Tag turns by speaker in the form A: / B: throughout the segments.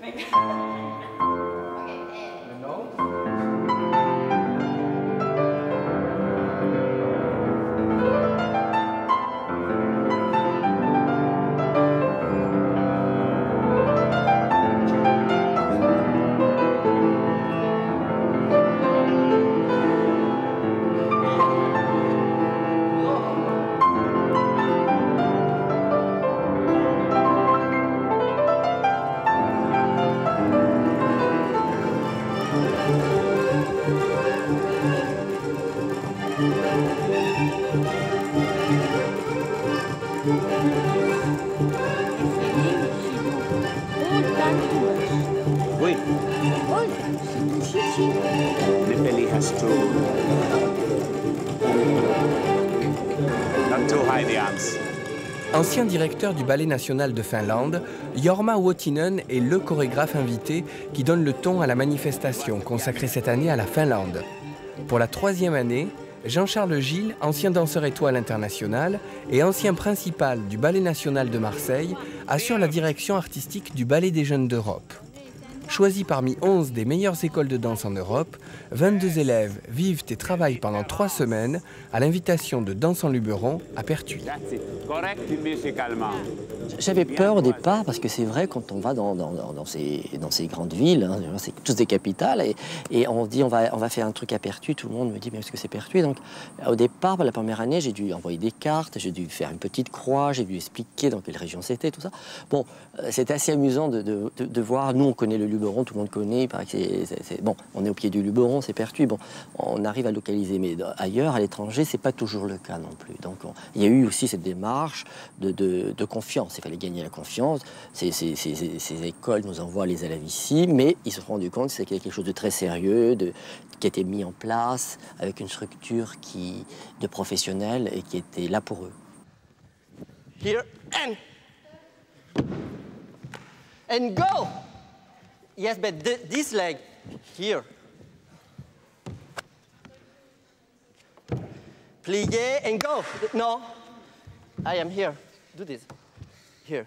A: Oui. The belly has to not too high the arms.
B: Ancien directeur du Ballet national de Finlande, Jorma Wuotinen est le chorégraphe invité qui donne le ton à la manifestation consacrée cette année à la Finlande. Pour la 3e année, Jean-Charles Gilles, ancien danseur étoile international et ancien principal du Ballet national de Marseille, assure la direction artistique du Ballet des jeunes d'Europe. Choisi parmi 11 des meilleures écoles de danse en Europe, 22 élèves vivent et travaillent pendant 3 semaines à l'invitation de Danse en Luberon à Pertuis.
C: J'avais peur au départ parce que c'est vrai quand on va dans ces grandes villes, hein, c'est tous des capitales, et on dit on va faire un truc à Pertuis, tout le monde me dit mais est-ce que c'est Pertuis? Donc au départ, la première année, j'ai dû envoyer des cartes, j'ai dû faire une petite croix, j'ai dû expliquer dans quelle région c'était, tout ça. Bon, c'était assez amusant de voir, nous on connaît le Luberon, tout le monde connaît, il paraît que bon, on est au pied du Luberon, c'est Pertuis, bon, on arrive à localiser, mais ailleurs, à l'étranger, c'est pas toujours le cas non plus. Donc il y a eu aussi cette démarche de confiance, il fallait gagner la confiance. Ces écoles nous envoient les élèves ici, mais ils se sont rendus compte que c'était quelque chose de très sérieux, qui a été mis en place avec une structure de professionnels et qui était là pour eux.
D: Here and go. Yes, but this leg here. Plié and go. No, I am here. Do this. Here.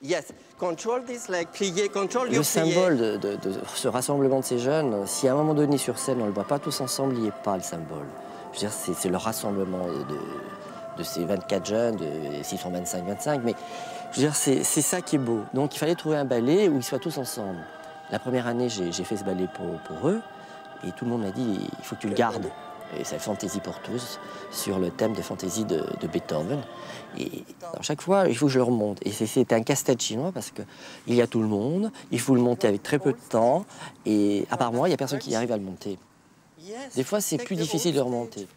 D: Yes. Control this leg. Plié. Control your plié.
C: Le symbole de ce rassemblement de ces jeunes, si à un moment donné sur scène on ne le voit pas tous ensemble, il n'y est pas le symbole. Je veux dire, c'est le rassemblement de ces 24 jeunes, s'ils sont 25, mais je veux dire, c'est ça qui est beau. Donc il fallait trouver un ballet où ils soient tous ensemble. La première année, j'ai fait ce ballet pour eux, et tout le monde m'a dit, il faut que tu le gardes. Et c'est Fantaisie pour tous, sur le thème de Fantaisie de Beethoven. Et à chaque fois, il faut que je le remonte. Et c'est un casse-tête chinois parce qu'il y a tout le monde, il faut le monter avec très peu de temps, et à part moi, il n'y a personne qui arrive à le monter. Des fois, c'est plus difficile de remonter.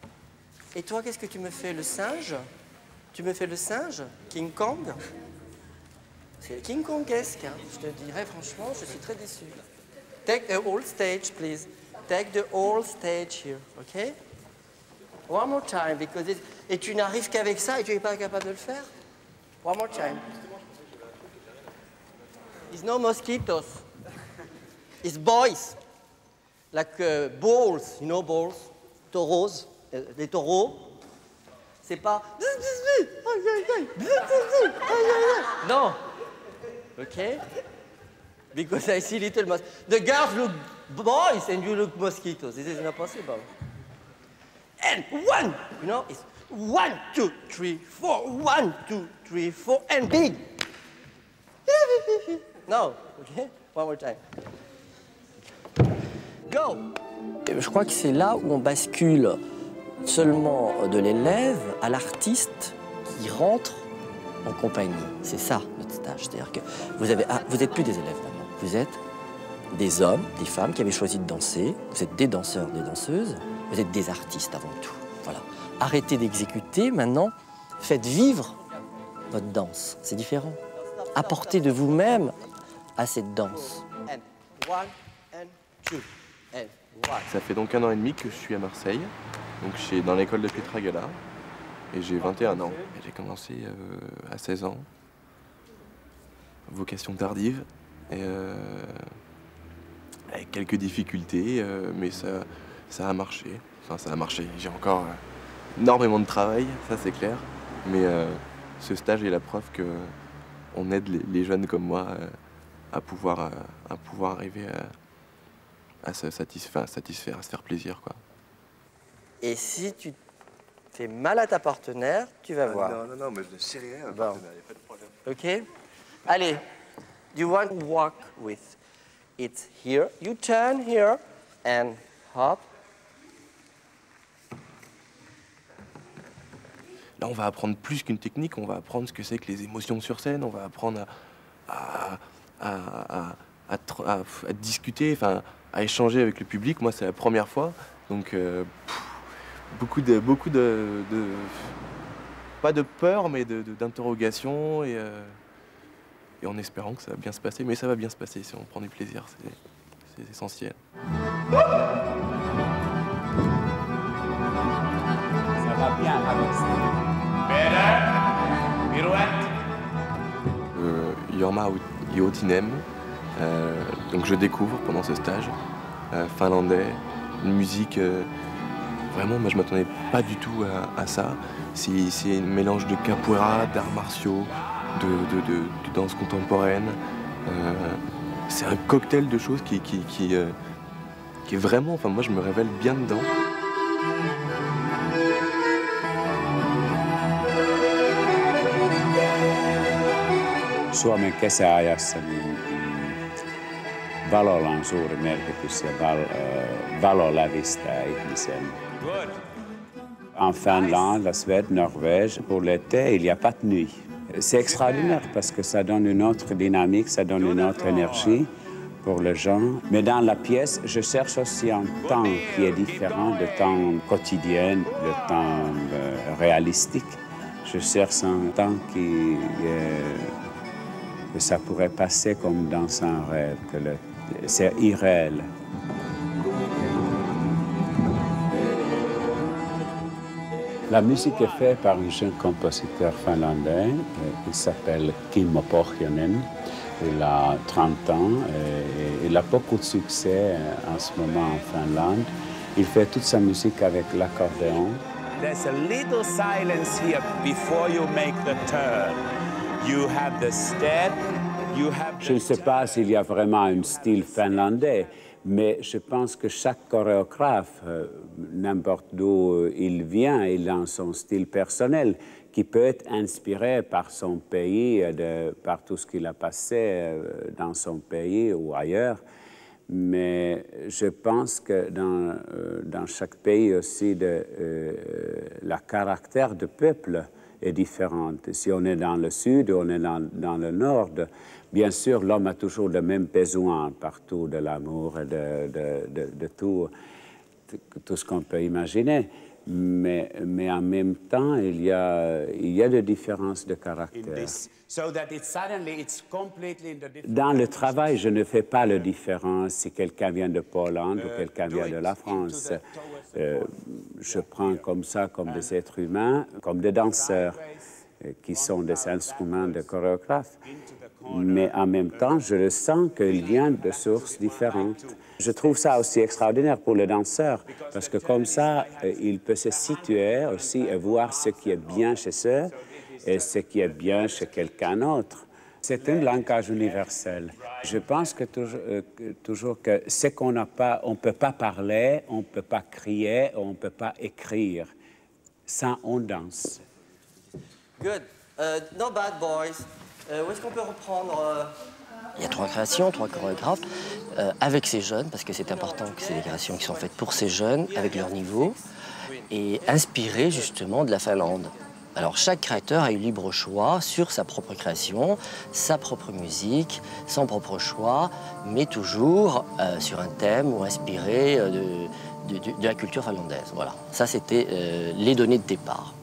D: Et toi, qu'est-ce que tu me fais, le singe? Tu me fais le singe, King Kong? C'est King Kongesque, hein. Je te dirais franchement, je suis très déçu. Take the whole stage, please. Take the whole stage here, okay? One more time, because et tu n'arrives qu'avec ça et tu n'es pas capable de le faire? One more time. It's no mosquitoes. It's boys. Like bulls, you know bulls? Taureaux. Les taureaux. C'est pas... Non. Okay? Because I see little mosquitoes. The girls look boys and you look mosquitoes. This is not possible. And one, you know, it's 1, 2, 3, 4. 1, 2, 3, 4, and big. No, okay? One more time. Go.
C: Et je crois que c'est là où on bascule seulement de l'élève à l'artiste qui rentre en compagnie. C'est ça notre stage. C'est-à-dire que vous n'êtes plus des élèves maintenant. Vous êtes des hommes, des femmes qui avaient choisi de danser. Vous êtes des danseurs, des danseuses. Vous êtes des artistes avant tout. Voilà. Arrêtez d'exécuter. Maintenant, faites vivre votre danse. C'est différent. Apportez de vous-même à cette danse.
E: Ça fait donc 1 an et demi que je suis à Marseille. Donc je suis dans l'école de Pietragala. Et j'ai 21 ans. J'ai commencé à 16 ans. Vocation tardive. Et, avec quelques difficultés, mais ça a marché. Enfin, ça a marché. J'ai encore énormément de travail, ça c'est clair. Mais ce stage est la preuve qu'on aide les jeunes comme moi pouvoir arriver à se satisfaire, à se faire plaisir, quoi.
D: Et si tu fais mal à ta partenaire, tu vas voir.
E: Non, mais je ne sais rien,
D: Bon.
E: il n'y a pas de problème.
D: Ok? Allez, do you want to walk with it here? You turn here and hop.
E: Là, on va apprendre plus qu'une technique, on va apprendre ce que c'est que les émotions sur scène, on va apprendre à discuter, enfin, à échanger avec le public. Moi, c'est la première fois, donc beaucoup de pas de peur, mais d'interrogation et en espérant que ça va bien se passer. Mais ça va bien se passer si on prend du plaisir, c'est essentiel.
A: Ça va bien avec ça. Pirouette.
E: Jorma Uotinen, donc je découvre pendant ce stage, finlandais, une musique, vraiment, moi je m'attendais pas du tout à ça. C'est un mélange de capoeira, d'arts martiaux, de danse contemporaine. C'est un cocktail de choses qui est vraiment, enfin moi je me révèle bien dedans.
A: Suomen kesäajassa niin valolla on suuri merkitys ja valo lävistää ihmisen. En Finlande, la Suède, Norvège, pour l'été, il n'y a pas de nuit. C'est extraordinaire parce que ça donne une autre dynamique, ça donne une autre énergie pour les gens. Mais dans la pièce, je cherche aussi un temps qui est différent du temps quotidien, le temps réalistique. Je cherche un temps que ça pourrait passer comme dans un rêve, que c'est irréel. La musique est faite par un jeune compositeur finlandais, il s'appelle Kimmo Pohjonen. Il a 30 ans et il a beaucoup de succès en ce moment en Finlande. Il fait toute sa musique avec l'accordéon.
F: There's a little silence here before you make the turn. You have the step, you have the...
A: Je ne sais pas s'il y a vraiment un style finlandais, mais je pense que chaque chorégraphe, n'importe d'où il vient, il a son style personnel qui peut être inspiré par son pays, par tout ce qu'il a passé dans son pays ou ailleurs. Mais je pense que dans chaque pays aussi, le caractère du peuple est différent. Si on est dans le sud, on est dans le nord, bien sûr, l'homme a toujours le même besoin partout, de l'amour et de tout ce qu'on peut imaginer. Mais en même temps, il y a des différences de caractère. Dans le travail, je ne fais pas la différence si quelqu'un vient de Pologne ou quelqu'un vient de la France. Je prends comme ça, comme des êtres humains, comme des danseurs qui sont des instruments de chorégraphes. Mais en même temps, je le sens qu'il vient de sources différentes. Je trouve ça aussi extraordinaire pour le danseur, parce que comme ça, il peut se situer aussi et voir ce qui est bien chez eux et ce qui est bien chez quelqu'un d'autre. C'est un langage universel. Je pense que toujours que ce qu'on n'a pas, on ne peut pas parler, on ne peut pas crier, on ne peut pas écrire. Ça, on danse.
D: Good. No bad boys. Où est-ce qu'on peut reprendre
C: Il y a 3 créations, 3 chorégraphes, avec ces jeunes, parce que c'est important que c'est des créations qui sont faites pour ces jeunes, avec leur niveau, et inspirées justement de la Finlande. Alors chaque créateur a eu libre choix sur sa propre création, sa propre musique, son propre choix, mais toujours sur un thème ou inspiré de la culture finlandaise. Voilà, ça c'était les données de départ.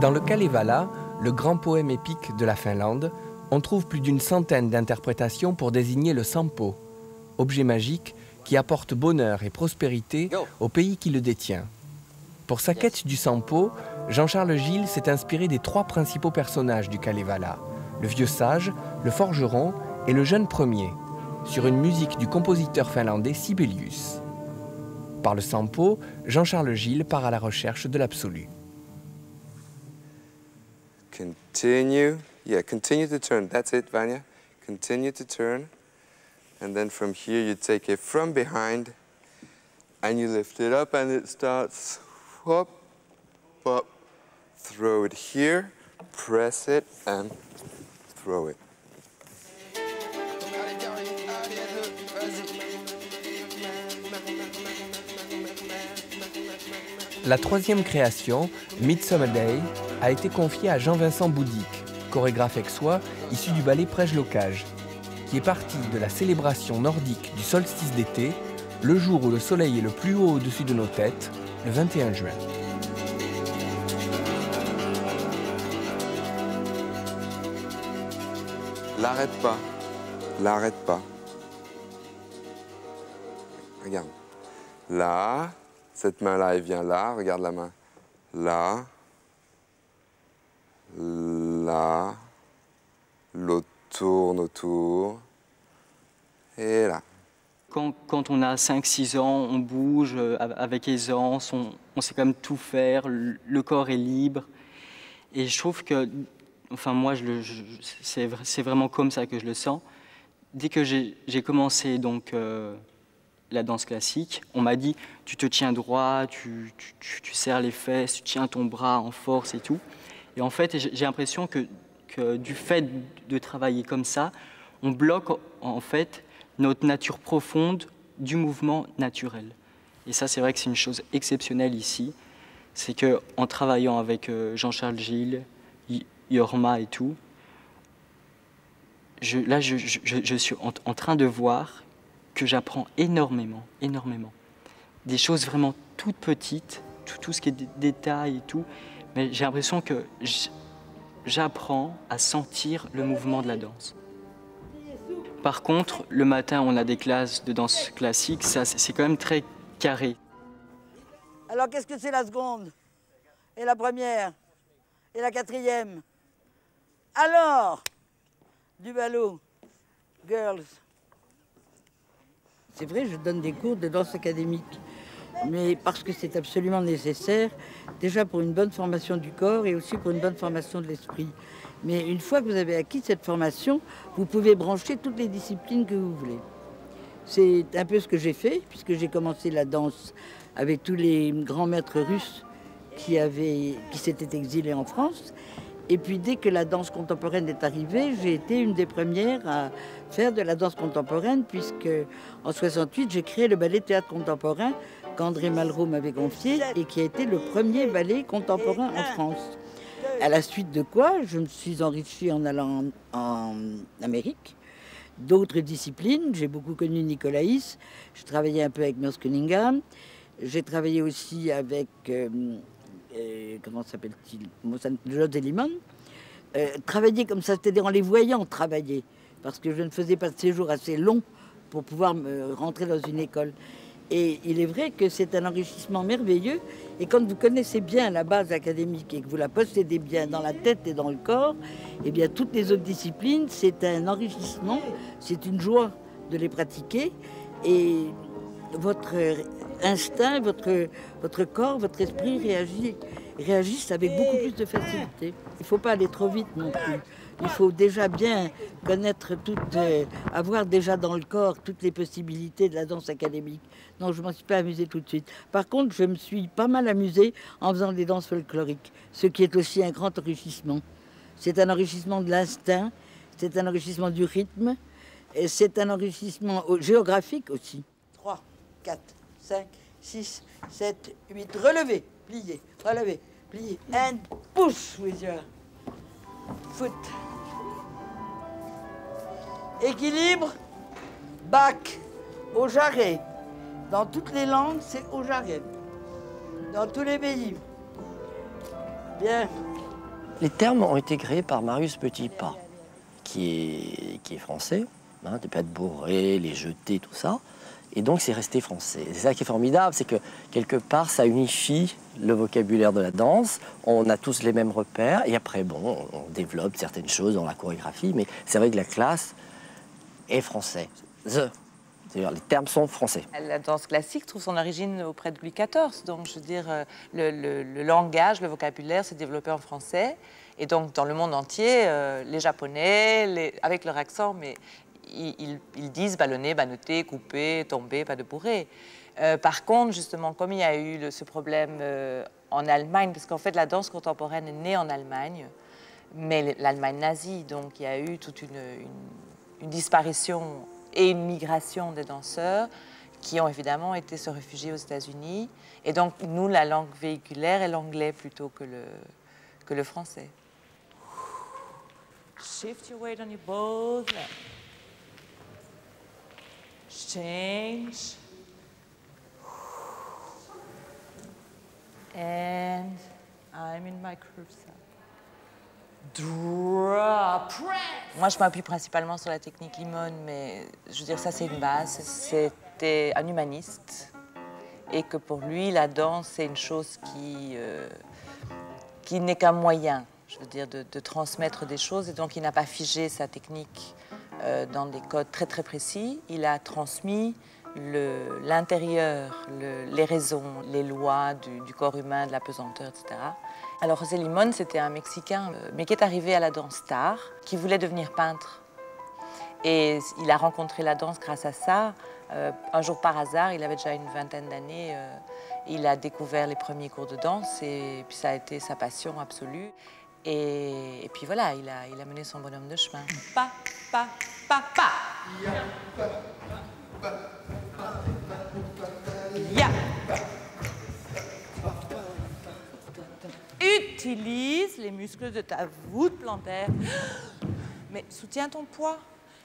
B: Dans le Kalevala, le grand poème épique de la Finlande, on trouve plus d'une centaine d'interprétations pour désigner le Sampo, objet magique qui apporte bonheur et prospérité au pays qui le détient. Pour sa quête du Sampo, Jean-Charles Gilles s'est inspiré des 3 principaux personnages du Kalevala, le vieux sage, le forgeron et le jeune premier, sur une musique du compositeur finlandais Sibelius. Par le sampo, Jean-Charles Gilles part à la recherche de l'absolu.
E: Continue. Yeah, continue to turn. That's it, Vanya. Continue to turn. And then from here, you take it from behind and you lift it up and it starts whoop, whoop. Throw it here, press it and throw it.
B: La troisième création, Midsummer Day, a été confiée à Jean-Vincent Boudic, chorégraphe aixois issu du ballet Prège-Locage, qui est parti de la célébration nordique du solstice d'été, le jour où le soleil est le plus haut au-dessus de nos têtes, le 21 juin.
E: L'arrête pas, l'arrête pas. Regarde, là, cette main-là, elle vient là, regarde la main. Là, là, l'autre tourne autour, et là.
G: Quand on a 5-6 ans, on bouge avec aisance, on sait quand même tout faire, le corps est libre. Et je trouve que, enfin moi, c'est vraiment comme ça que je le sens. Dès que j'ai commencé donc, la danse classique, on m'a dit « tu te tiens droit, tu serres les fesses, tu tiens ton bras en force et tout ». Et en fait, j'ai l'impression que du fait de travailler comme ça, on bloque en fait notre nature profonde du mouvement naturel. Et ça, c'est vrai que c'est une chose exceptionnelle ici. C'est qu'en travaillant avec Jean-Charles Gilles, Jorma et tout, là, je suis en train de voir que j'apprends énormément, énormément. Des choses vraiment toutes petites, tout ce qui est détails et tout, mais j'ai l'impression que j'apprends à sentir le mouvement de la danse. Par contre, le matin, on a des classes de danse classique, ça, c'est quand même très carré.
H: Alors, qu'est-ce que c'est la seconde? Et la première? Et la quatrième? Alors, du ballot, girls. C'est vrai, je donne des cours de danse académique, mais parce que c'est absolument nécessaire, déjà pour une bonne formation du corps et aussi pour une bonne formation de l'esprit. Mais une fois que vous avez acquis cette formation, vous pouvez brancher toutes les disciplines que vous voulez. C'est un peu ce que j'ai fait, puisque j'ai commencé la danse avec tous les grands maîtres russes qui s'étaient exilés en France. Et puis dès que la danse contemporaine est arrivée, j'ai été une des premières à faire de la danse contemporaine, puisque en 68, j'ai créé le ballet théâtre contemporain qu'André Malraux m'avait confié et qui a été le premier ballet contemporain en France. À la suite de quoi, je me suis enrichie en allant en Amérique, d'autres disciplines. J'ai beaucoup connu Nicolaïs, j'ai travaillé un peu avec Merce Cunningham, j'ai travaillé aussi avec, comment s'appelle-t-il, José Limon. Travailler comme ça, c'est-à-dire en les voyant travailler, parce que je ne faisais pas de séjour assez long pour pouvoir me rentrer dans une école. Et il est vrai que c'est un enrichissement merveilleux. Et quand vous connaissez bien la base académique et que vous la possédez bien dans la tête et dans le corps, eh bien toutes les autres disciplines, c'est un enrichissement, c'est une joie de les pratiquer. Et votre instinct, votre corps, votre esprit réagissent avec beaucoup plus de facilité. Il ne faut pas aller trop vite non plus. Il faut déjà bien connaître avoir déjà dans le corps toutes les possibilités de la danse académique. Non, je ne m'en suis pas amusée tout de suite. Par contre, je me suis pas mal amusée en faisant des danses folkloriques, ce qui est aussi un grand enrichissement. C'est un enrichissement de l'instinct, c'est un enrichissement du rythme, et c'est un enrichissement géographique aussi. 3, 4, 5, 6, 7, 8, relevez, pliez, relevez, pliez, and push with your foot. Équilibre, back, au jarret. Dans toutes les langues, c'est au jarret. Dans tous les pays. Bien.
C: Les termes ont été créés par Marius Petipa, qui est français, hein, des pâtes bourrées, les jetés, tout ça. Et donc, c'est resté français. C'est ça qui est formidable, c'est que quelque part, ça unifie le vocabulaire de la danse. On a tous les mêmes repères. Et après, bon, on développe certaines choses dans la chorégraphie. Mais c'est vrai que la classe est française. C'est-à-dire les termes sont français.
I: La danse classique trouve son origine auprès de Louis XIV. Donc, je veux dire, le langage, le vocabulaire s'est développé en français. Et donc, dans le monde entier, les Japonais, avec leur accent, mais ils disent ballonner, bannoter, couper, tomber, pas de bourrer. Par contre, justement, comme il y a eu ce problème en Allemagne, parce qu'en fait, la danse contemporaine est née en Allemagne, mais l'Allemagne nazie, donc il y a eu toute une disparition et une migration des danseurs qui ont évidemment été se réfugier aux États-Unis. Et donc, nous, la langue véhiculaire est l'anglais plutôt que le français. Shift your weight on your both legs. Change. And I'm in my curve side. Drop, press. Moi, je m'appuie principalement sur la technique Limon, mais je veux dire, ça, c'est une base. C'était un humaniste. Et que pour lui, la danse, c'est une chose qui n'est qu'un moyen, je veux dire, de transmettre des choses. Et donc, il n'a pas figé sa technique dans des codes très, très précis. Il a transmis l'intérieur, les raisons, les lois du corps humain, de la pesanteur, etc. Alors José Limón, c'était un Mexicain, mais qui est arrivé à la danse tard, qui voulait devenir peintre. Et il a rencontré la danse grâce à ça. Un jour par hasard, il avait déjà une vingtaine d'années, il a découvert les premiers cours de danse et puis ça a été sa passion absolue. Et puis voilà, il a mené son bonhomme de chemin. Pa, pa, pa, pa. Yeah. Utilise les muscles de ta voûte plantaire. Mais soutiens ton poids.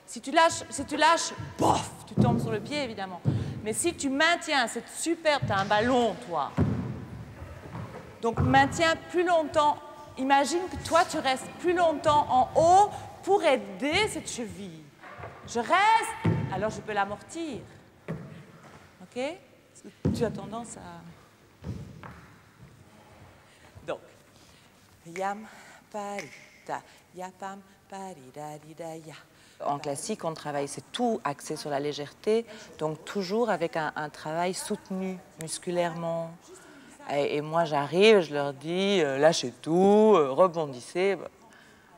I: Si tu lâches, bof, tu tombes sur le pied, évidemment. Mais si tu maintiens cette superbe... T'as un ballon, toi. Donc, maintiens plus longtemps. Imagine que toi, tu restes plus longtemps en haut pour aider cette cheville. Je reste, alors je peux l'amortir. OK? Parce que tu as tendance à... Donc, yam, parita, yapam, parida, ya. En classique, on travaille, c'est tout axé sur la légèreté, donc toujours avec un travail soutenu musculairement. Et moi, j'arrive, je leur dis, lâchez tout, rebondissez.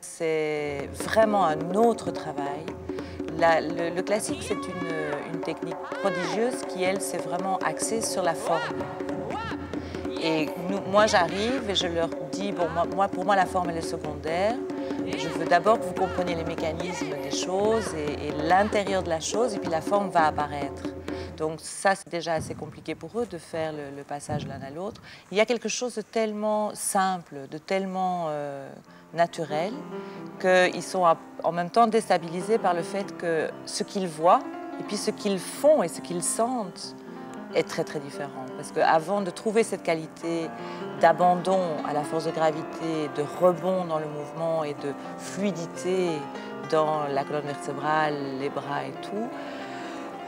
I: C'est vraiment un autre travail. Le classique, c'est une technique prodigieuse qui, elle, c'est vraiment axée sur la forme. Et moi, j'arrive et je leur dis, bon, pour moi, la forme, elle est secondaire. Je veux d'abord que vous compreniez les mécanismes des choses et l'intérieur de la chose, et puis la forme va apparaître. Donc ça, c'est déjà assez compliqué pour eux de faire le passage l'un à l'autre. Il y a quelque chose de tellement simple, de tellement naturel, qu'ils sont en même temps déstabilisés par le fait que ce qu'ils voient, et puis ce qu'ils font et ce qu'ils sentent, est très très différent. Parce qu'avant de trouver cette qualité d'abandon à la force de gravité, de rebond dans le mouvement et de fluidité dans la colonne vertébrale, les bras et tout,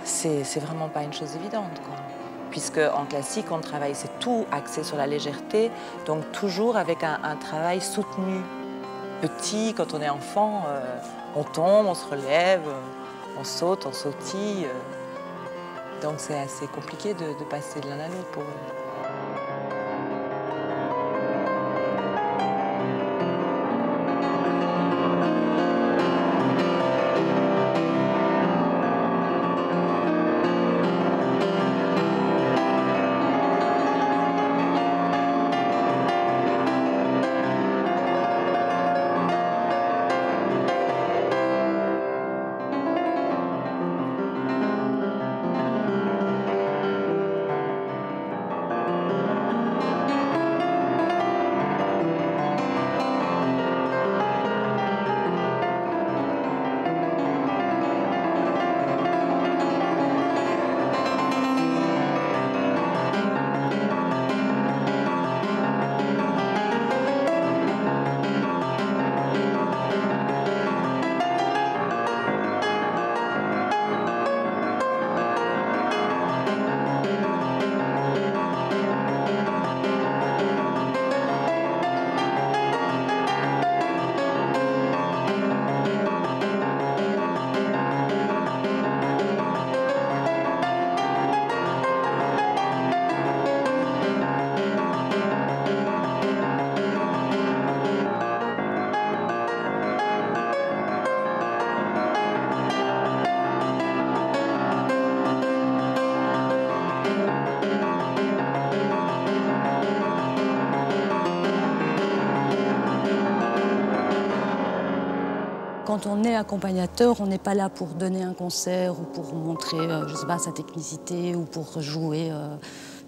I: c'est vraiment pas une chose évidente, quoi. Puisque en classique, on travaille, c'est tout axé sur la légèreté, donc toujours avec un travail soutenu. Petit, quand on est enfant, on tombe, on se relève, on saute, on sautille. Donc c'est assez compliqué de passer de l'un à l'autre pour eux.
J: quand on est accompagnateur, on n'est pas là pour donner un concert ou pour montrer, je sais pas, sa technicité ou pour jouer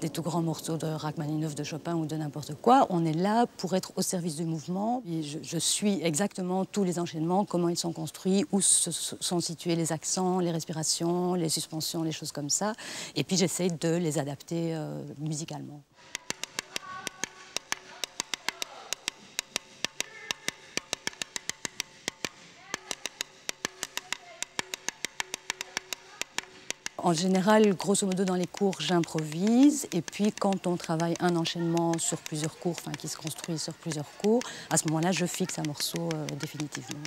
J: des tout grands morceaux de Rachmaninoff, de Chopin ou de n'importe quoi. On est là pour être au service du mouvement. Et je suis exactement tous les enchaînements, comment ils sont construits, où sont situés les accents, les respirations, les suspensions, les choses comme ça. Et puis j'essaye de les adapter musicalement. En général, grosso modo, dans les cours, j'improvise. Et puis, quand on travaille un enchaînement sur plusieurs cours, enfin, qui se construit sur plusieurs cours, à ce moment-là, je fixe un morceau définitivement.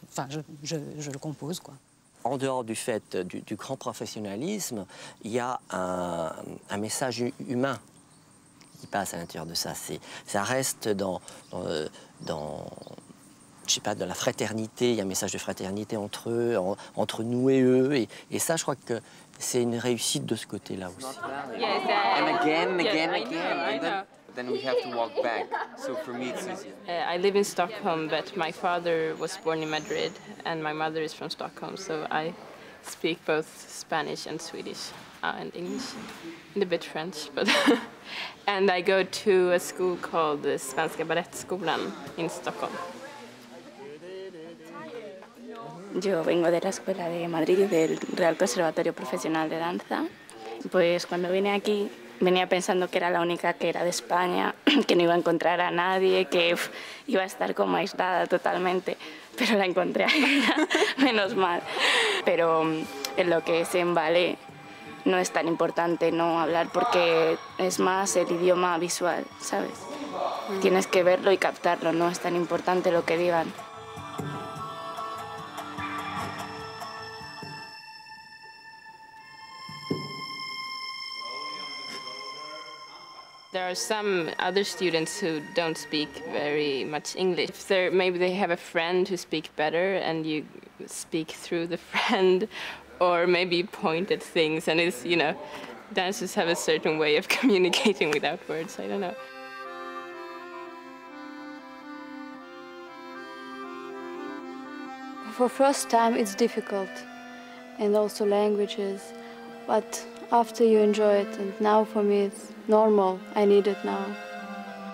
J: Enfin, je le compose, quoi.
C: En dehors du fait du grand professionnalisme, il y a un message humain qui passe à l'intérieur de ça. Ça reste je sais pas, de la fraternité, il y a un message de fraternité entre eux, entre nous et eux, et ça, je crois que c'est une réussite de ce côté-là aussi.
K: Yes, and again, then we have to walk back. So for me, it's easier. I live in Stockholm, but my father was born in Madrid, and my mother is from Stockholm, so I speak both Spanish and Swedish and English, and a bit French, but and I go to a school called the Svenska Ballettskolan in Stockholm.
L: Yo vengo de la Escuela de Madrid y del Real Conservatorio Profesional de Danza. Pues cuando vine aquí venía pensando que era la única que era de España, que no iba a encontrar a nadie, que iba a estar como aislada totalmente, pero la encontré a ella, menos mal. Pero en lo que es en ballet no es tan importante no hablar porque es más el idioma visual, ¿sabes? Tienes que verlo y captarlo, no es tan importante lo que digan.
K: There are some other students who don't speak very much English. Maybe they have a friend who speaks better and you speak through the friend, or maybe point at things, and it's, you know, dancers have a certain way of communicating without words, I don't know.
M: For first time it's difficult, and also languages, but after you enjoy it, and now for me it's normal, I need it now.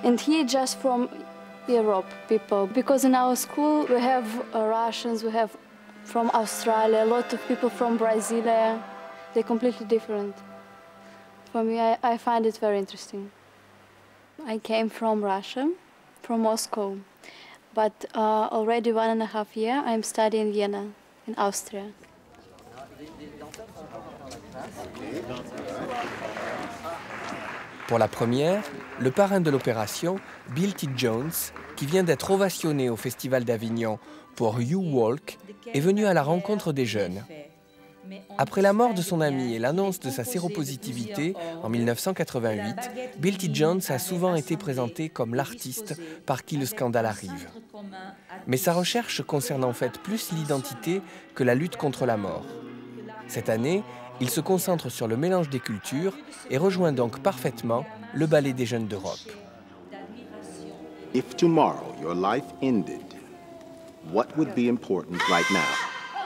M: And here just from Europe people, because in our school we have Russians, we have from Australia, a lot of people from Brazil, they're completely different. For me, I find it very interesting. I came from Russia, from Moscow, but already 1.5 years I'm studying in Vienna, in Austria.
B: Pour la première, le parrain de l'opération, Bill T. Jones, qui vient d'être ovationné au Festival d'Avignon pour You Walk, est venu à la rencontre des jeunes. Après la mort de son ami et l'annonce de sa séropositivité en 1988, Bill T. Jones a souvent été présenté comme l'artiste par qui le scandale arrive. Mais sa recherche concerne en fait plus l'identité que la lutte contre la mort. Cette année, il se concentre sur le mélange des cultures et rejoint donc parfaitement le Ballet des Jeunes d'Europe.
N: If tomorrow your life ended, what would be important right now?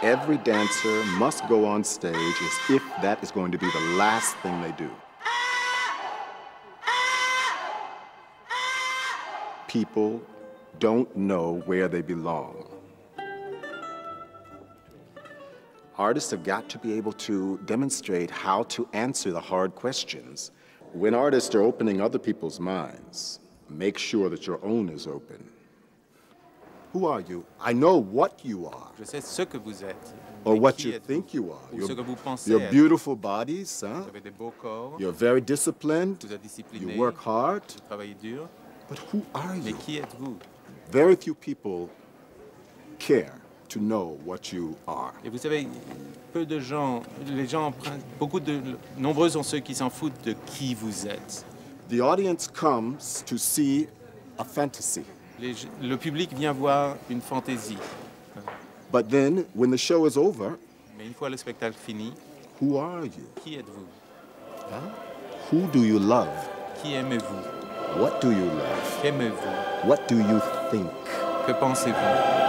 N: Every dancer must go on stage as if that is going to be the last thing they do. People don't know where they belong. Artists have got to be able to demonstrate how to answer the hard questions. When artists are opening other people's minds, make sure that your own is open. Who are you? I know what you are.
O: Je sais ce que vous êtes.
N: Or what you think you are.
O: Ou ce que vous pensez
N: your
O: être.
N: Beautiful bodies, huh?
O: Vous avez des beaux corps.
N: You're very disciplined.
O: Vous êtes discipliné.
N: You work hard.
O: Vous travaillez dur.
N: But who are you?
O: Mais qui êtes-vous?
N: Very few people care to know what you are.
O: Et vous savez, peu de gens, nombreux sont ceux qui s'en foutent de qui vous êtes.
N: The audience comes to see a fantasy.
O: Le public vient voir une fantaisie.
N: But then, when the show is over,
O: mais une fois le spectacle fini,
N: who are you?
O: Qui êtes-vous?
N: Huh? Who do you love?
O: Qui aimez-vous?
N: What do you love?
O: Qu'aimez-vous?
N: What do you think?
O: Que pensez-vous?